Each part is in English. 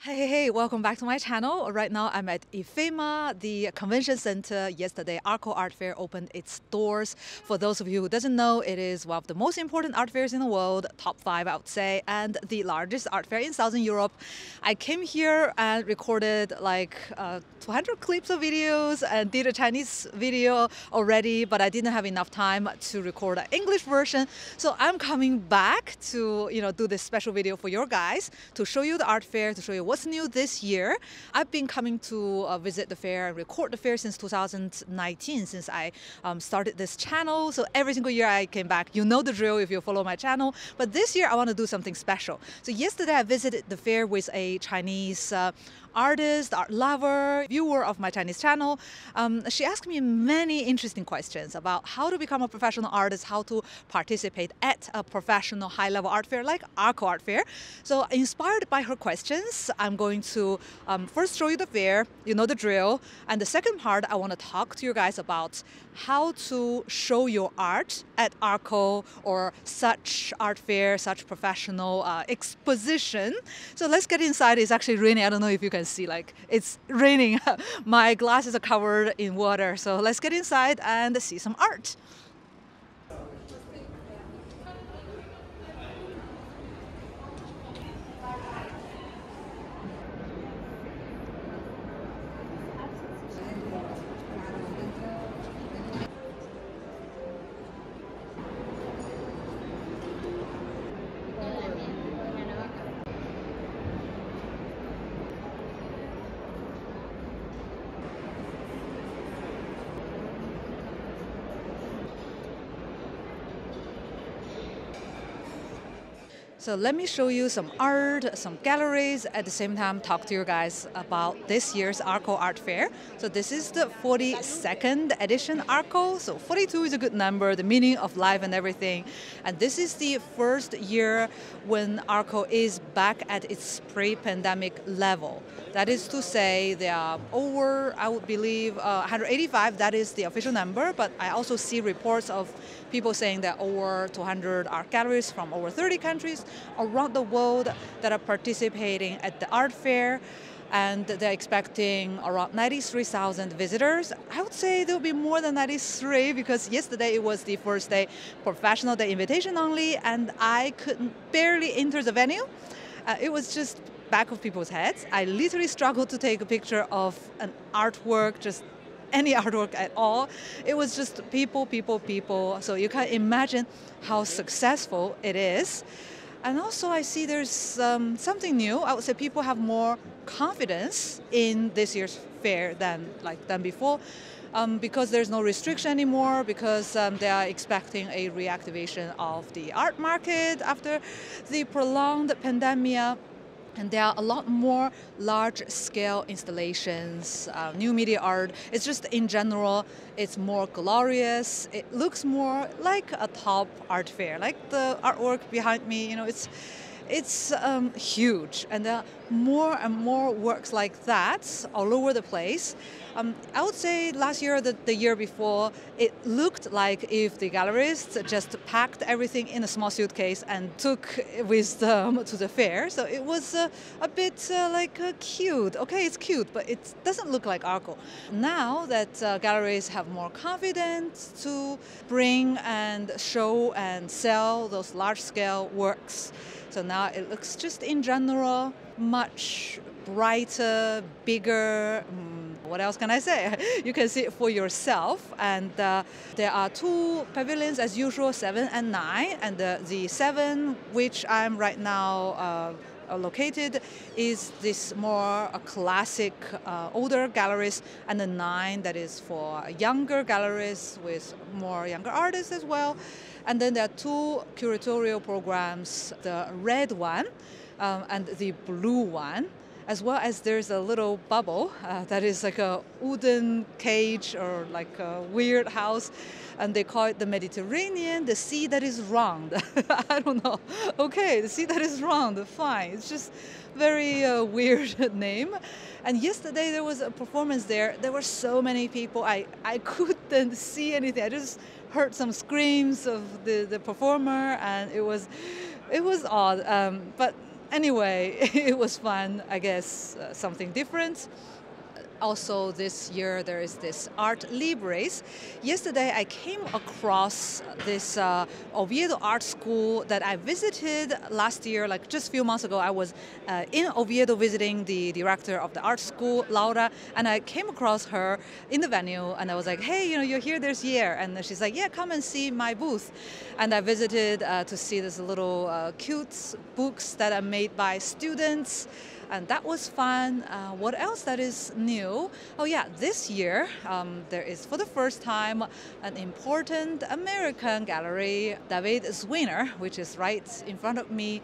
Hey, welcome back to my channel. Right now I'm at IFEMA, the convention center. Yesterday, ARCO Art Fair opened its doors. For those of you who doesn't know, it is one of the most important art fairs in the world, top 5 I would say, and the largest art fair in Southern Europe. I came here and recorded like 200 clips of videos and did a Chinese video already, but I didn't have enough time to record an English version. So I'm coming back to do this special video for your guys to show you the art fair, to show you what's new this year. I've been coming to visit the fair and record the fair since 2019, since I started this channel. So every single year I came back. You know the drill if you follow my channel. But this year I want to do something special. So yesterday I visited the fair with a Chinese artist, art lover, viewer of my Chinese channel. She asked me many interesting questions about how to become a professional artist, how to participate at a professional high-level art fair like ARCO Art Fair. So inspired by her questions, I'm going to first show you the fair, you know the drill, and the second part I want to talk to you guys about how to show your art at ARCO or such art fair, such professional exposition. So let's get inside. It's actually raining. I don't know if you can see, like it's raining. My glasses are covered in water. So let's get inside and see some art. So let me show you some art, some galleries, at the same time talk to you guys about this year's ARCO Art Fair. So this is the 42nd edition ARCO. So 42 is a good number, the meaning of life and everything. And this is the first year when ARCO is back at its pre-pandemic level. That is to say there are over, I would believe, 185, that is the official number, but I also see reports of people saying that over 200 art galleries from over 30 countries around the world that are participating at the art fair, and they're expecting around 93,000 visitors. I would say there will be more than 93 because yesterday it was the first day, professional day, invitation only, and I couldn't barely enter the venue. It was just back of people's heads. I literally struggled to take a picture of an artwork, just any artwork at all. It was just people, people, people. So you can imagine how successful it is. And also I see there's something new. I would say people have more confidence in this year's fair than before. Because there's no restriction anymore, because they are expecting a reactivation of the art market after the prolonged pandemic. And there are a lot more large-scale installations, new media art. It's just in general, it's more glorious. It looks more like a top art fair, like the artwork behind me. It's huge, and there are more and more works like that all over the place. I would say last year, the year before, it looked like if the gallerists just packed everything in a small suitcase and took with them to the fair. So it was a bit cute. Okay, it's cute, but it doesn't look like ARCO. Now that galleries have more confidence to bring and show and sell those large-scale works, so now it looks just in general much brighter, bigger. What else can I say? You can see it for yourself. And there are two pavilions as usual, 7 and 9. And the 7, which I'm right now located, is this more classic older galleries, and the 9 that is for younger galleries with more younger artists as well. And then there are two curatorial programs, the red one and the blue one, as well as there's a little bubble that is like a wooden cage or like a weird house, and they call it the Mediterranean, the sea that is round. I don't know. Okay, the sea that is round, fine. It's just very weird name. And yesterday there was a performance there. There were so many people. I couldn't see anything. I just heard some screams of the performer, and it was odd. But Anyway, it was fun, I guess, something different. Also, this year there is this ArtsLibris. Yesterday I came across this Oviedo art school that I visited last year, like just a few months ago. I was in Oviedo visiting the director of the art school, Laura, and I came across her in the venue and I was like, hey, you're here this year. And she's like, yeah, come and see my booth. And I visited to see this little cute books that are made by students. And that was fun. What else that is new? Oh yeah, this year there is for the first time an important American gallery, David Zwirner, which is right in front of me.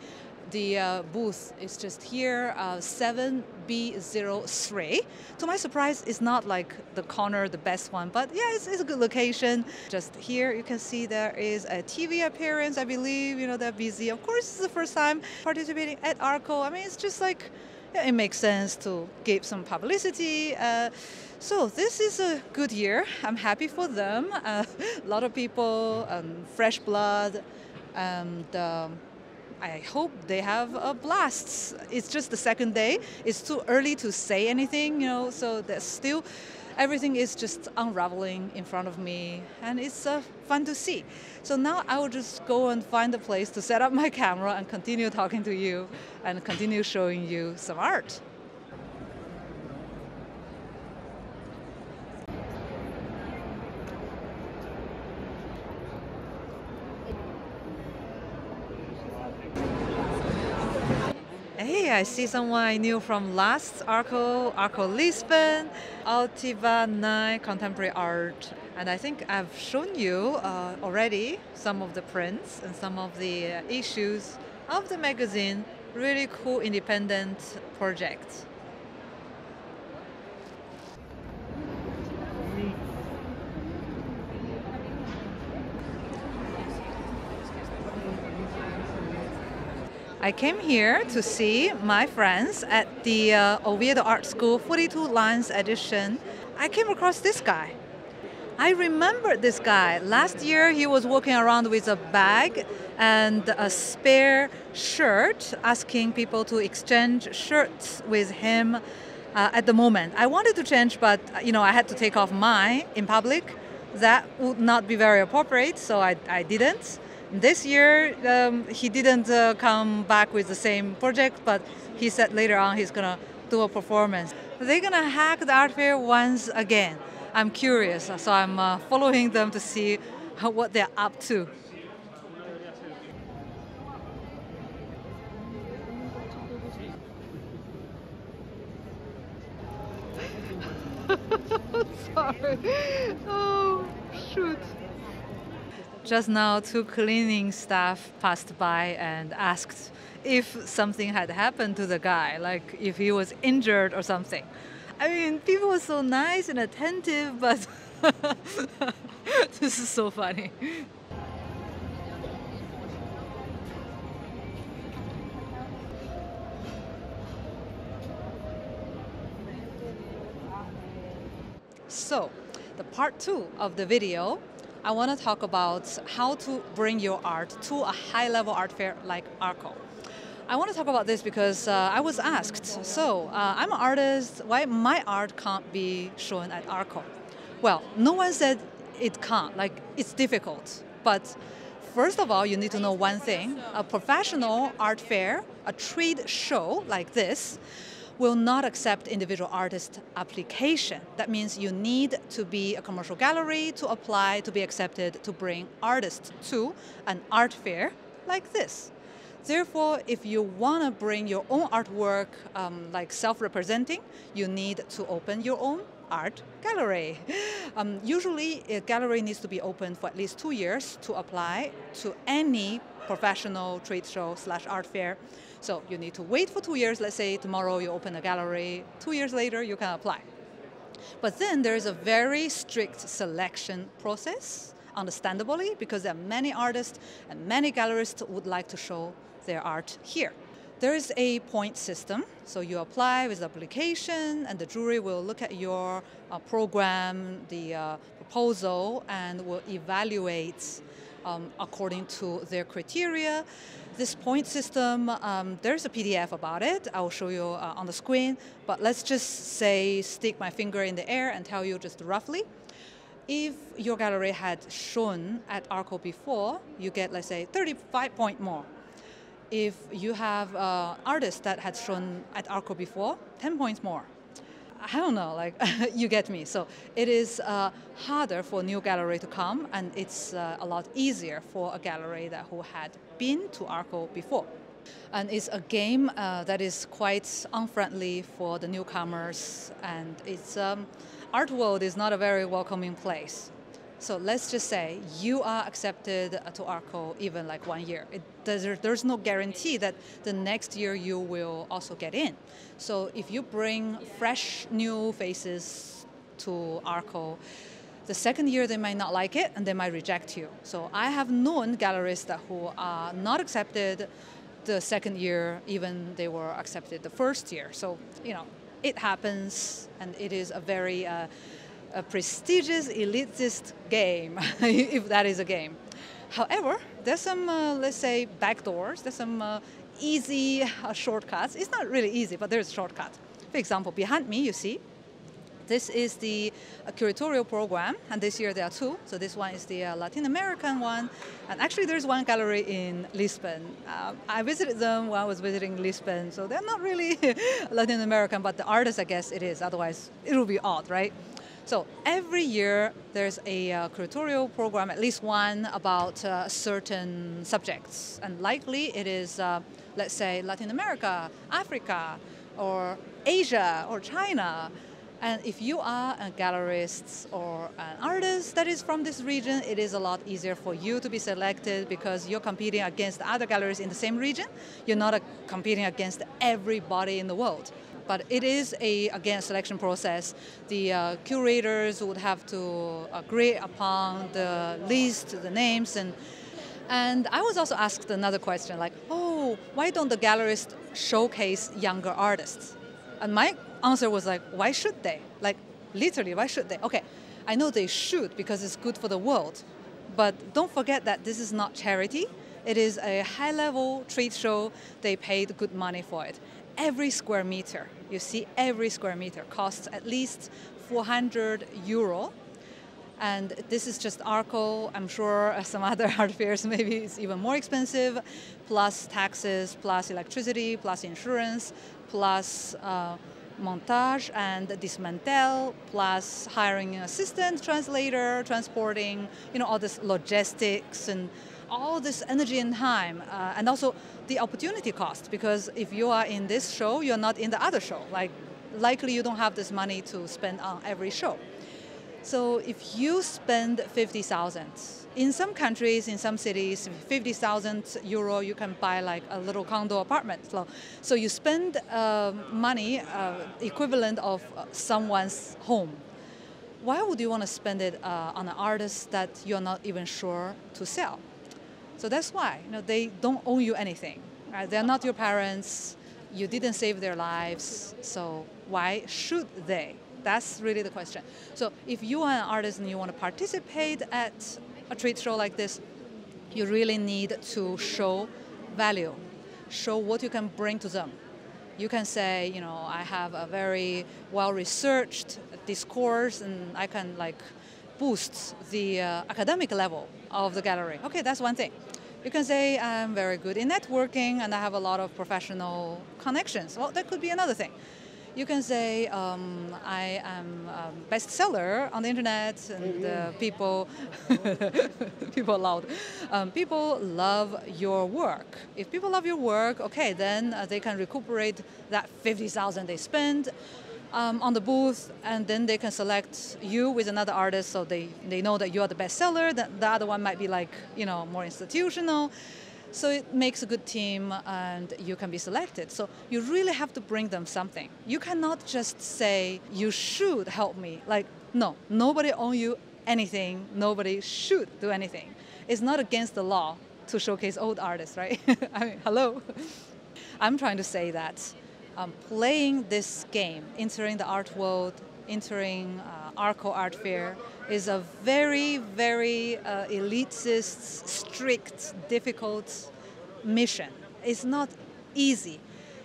The booth is just here, 7B03. To my surprise, it's not like the corner, the best one, but yeah, it's a good location. Just here, you can see there is a TV appearance, I believe, they're busy. Of course, it's the first time participating at ARCO. I mean, it's just like, yeah, it makes sense to give some publicity. So this is a good year. I'm happy for them. A lot of people, fresh blood, and I hope they have a blast. It's just the second day. It's too early to say anything, so there's still, everything is just unraveling in front of me, and it's fun to see. So now I will just go and find a place to set up my camera and continue talking to you and continue showing you some art. Hey, I see someone I knew from last ARCO Lisbon, Altiva 9 Contemporary Art. And I think I've shown you already some of the prints and some of the issues of the magazine. Really cool independent project. I came here to see my friends at the Oviedo Art School 42 Lines edition. I came across this guy. I remember this guy. Last year he was walking around with a bag and a spare shirt, asking people to exchange shirts with him at the moment. I wanted to change, but I had to take off mine in public. That would not be very appropriate, so I didn't. This year, he didn't come back with the same project, but he said later on he's going to do a performance. They're going to hack the art fair once again. I'm curious, so I'm following them to see what they're up to. Sorry. Oh, shoot. Just now, 2 cleaning staff passed by and asked if something had happened to the guy, like if he was injured or something. I mean, people were so nice and attentive, but this is so funny. So, the part 2 of the video, I want to talk about how to bring your art to a high-level art fair like ARCO. I want to talk about this because I was asked, so I'm an artist, why my art can't be shown at ARCO? Well, no one said it can't, like it's difficult. But first of all, you need to know one thing. A professional art fair, a trade show like this, will not accept individual artist application. That means you need to be a commercial gallery to apply to be accepted to bring artists to an art fair like this. Therefore, if you want to bring your own artwork, like self-representing, you need to open your own art gallery. Usually, a gallery needs to be open for at least 2 years to apply to any professional trade show / art fair. So you need to wait for 2 years. Let's say tomorrow you open a gallery. 2 years later, you can apply. But then there's a very strict selection process, understandably, because there are many artists and many gallerists would like to show their art here. There is a point system, so you apply with the application and the jury will look at your program, the proposal, and will evaluate according to their criteria. This point system, there's a PDF about it. I will show you on the screen, but let's just say, stick my finger in the air and tell you just roughly. If your gallery had shown at ARCO before, you get, let's say, 35 points more. If you have artists that had shown at ARCO before, 10 points more. I don't know, like, you get me. So it is harder for a new gallery to come, and it's a lot easier for a gallery who had been to ARCO before. And it's a game that is quite unfriendly for the newcomers, and it's ArtWorld is not a very welcoming place. So let's just say you are accepted to ARCO even like 1 year. There's no guarantee that the next year you will also get in. So if you bring fresh new faces to ARCO, the second year they might not like it and they might reject you. So I have known gallerists who are not accepted the second year, even they were accepted the first year. So, you know, it happens, and it is a very a prestigious, elitist game, if that is a game. However, there's some, let's say, backdoors. There's some easy shortcuts. It's not really easy, but there's a shortcut. For example, behind me, you see, this is the Curatorial program, and this year there are two. So this one is the Latin American one, and actually there's one gallery in Lisbon. I visited them while I was visiting Lisbon, so they're not really Latin American, but the artists, I guess it is. Otherwise, it will be odd, right? So every year there's a curatorial program, at least one about certain subjects. And likely it is, let's say, Latin America, Africa, or Asia, or China. And if you are a gallerist or an artist that is from this region, it is a lot easier for you to be selected because you're competing against other galleries in the same region. You're not competing against everybody in the world. But it is again, a selection process. The curators would have to agree upon the list, the names, and I was also asked another question, like, oh, why don't the gallerists showcase younger artists? And my answer was like, why should they? Like, literally, why should they? Okay, I know they should because it's good for the world, but don't forget that this is not charity. It is a high-level trade show. They paid good money for it. Every square meter, you see, every square meter costs at least 400 euro. And this is just ARCO. I'm sure some other art fairs maybe it's even more expensive, plus taxes, plus electricity, plus insurance, plus montage and dismantle, plus hiring an assistant, translator, transporting, you know, all this logistics and all this energy and time, and also the opportunity cost, because if you are in this show, you're not in the other show. Like, likely you don't have this money to spend on every show. So if you spend 50,000, in some countries, in some cities, 50,000 euro, you can buy like a little condo apartment. So you spend money equivalent of someone's home. Why would you want to spend it on an artist that you're not even sure to sell? So that's why, you know, they don't owe you anything. Right? They're not your parents. You didn't save their lives. So why should they? That's really the question. So if you are an artist and you want to participate at a trade show like this, you really need to show value, show what you can bring to them. You can say, you know, I have a very well-researched discourse and I can like boost the academic level of the gallery. Okay, that's one thing. You can say I'm very good in networking and I have a lot of professional connections. Well, that could be another thing. You can say I am a bestseller on the internet and people people love your work. If people love your work, okay, then they can recuperate that 50,000 they spend on the booth, and then they can select you with another artist, so they know that you are the bestseller. The other one might be like, you know, more institutional. So it makes a good team and you can be selected. So you really have to bring them something. You cannot just say, you should help me. Like, no, nobody owes you anything. Nobody should do anything. It's not against the law to showcase old artists, right? I mean, hello. I'm trying to say that playing this game, entering the art world, entering ARCO Art Fair, is a very, very elitist, strict, difficult mission. It's not easy.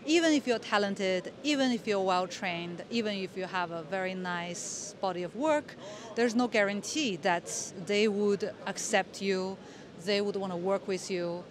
Even if you're talented, even if you're well-trained, even if you have a very nice body of work, there's no guarantee that they would accept you, they would want to work with you.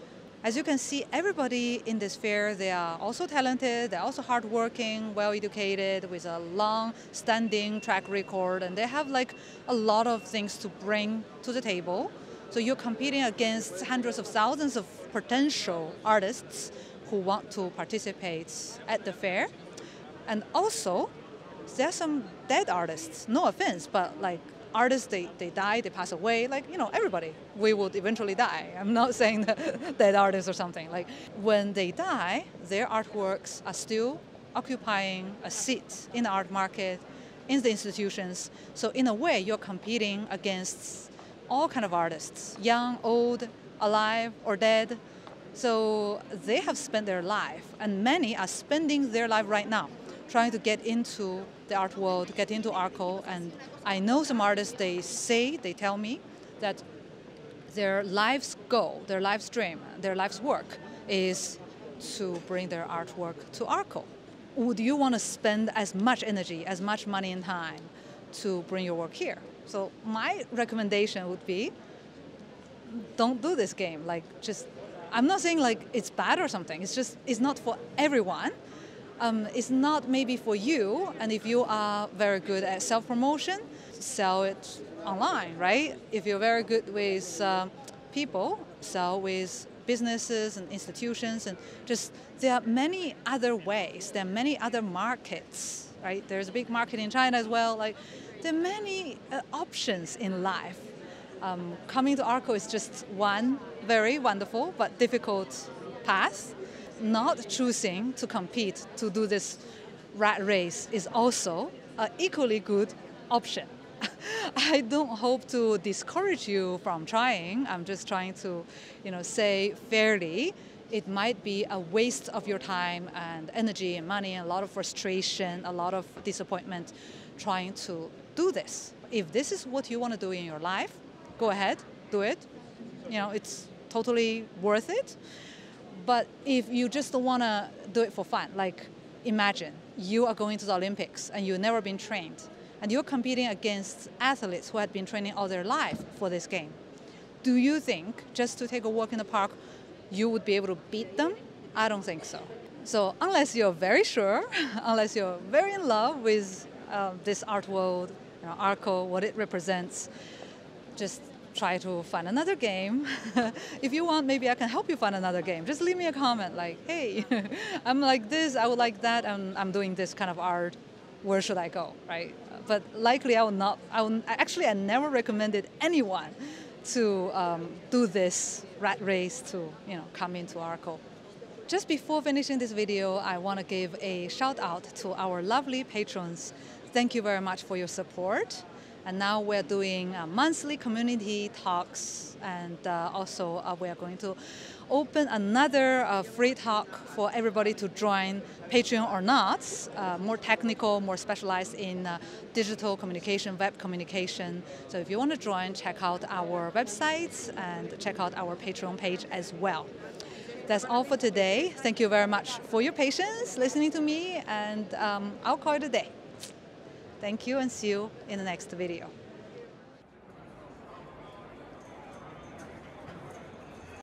As you can see, everybody in this fair, they are also talented, they're also hardworking, well-educated, with a long-standing track record, and they have like a lot of things to bring to the table. So you're competing against hundreds of thousands of potential artists who want to participate at the fair. And also, there are some dead artists, no offense, but like artists, they die, they pass away, like, you know, everybody, we would eventually die. I'm not saying that dead artists or something. Like, when they die, their artworks are still occupying a seat in the art market, in the institutions. So in a way, you're competing against all kind of artists, young, old, alive, or dead. So they have spent their life, and many are spending their life right now trying to get into the art world, get into ARCO. And I know some artists, they tell me that their life's goal, their life's dream, their life's work is to bring their artwork to ARCO. Would you want to spend as much energy, as much money and time to bring your work here? So my recommendation would be, don't do this game. Like, just, I'm not saying like it's bad or something. It's just, it's not for everyone. It's not maybe for you, and if you are very good at self-promotion, sell it online, right? If you're very good with people, sell with businesses and institutions, and just, there are many other ways, there are many other markets, right? There's a big market in China as well. Like, there are many options in life. Coming to ARCO is just one very wonderful but difficult path. Not choosing to compete, to do this rat race, is also an equally good option. I don't hope to discourage you from trying. I'm just trying to, say fairly, it might be a waste of your time and energy and money and a lot of frustration, a lot of disappointment trying to do this. If this is what you want to do in your life, go ahead, do it. It's totally worth it. But if you just want to do it for fun, like imagine you are going to the Olympics and you've never been trained, and you're competing against athletes who had been training all their life for this game. Do you think, just to take a walk in the park, you would be able to beat them? I don't think so. So unless you're very sure, unless you're very in love with this art world, ARCO, what it represents, just try to find another game. If you want, maybe I can help you find another game. Just leave me a comment like, hey, I'm like this, I would like that, I'm doing this kind of art, where should I go, right? But likely I never recommended anyone to do this rat race to, come into ARCO. Just before finishing this video, I want to give a shout out to our lovely patrons. Thank you very much for your support. And now we're doing monthly community talks, and also we are going to open another free talk for everybody to join, Patreon or not, more technical, more specialized in digital communication, web communication. So if you want to join, check out our websites and check out our Patreon page as well. That's all for today. Thank you very much for your patience listening to me, and I'll call it a day. Thank you, and see you in the next video.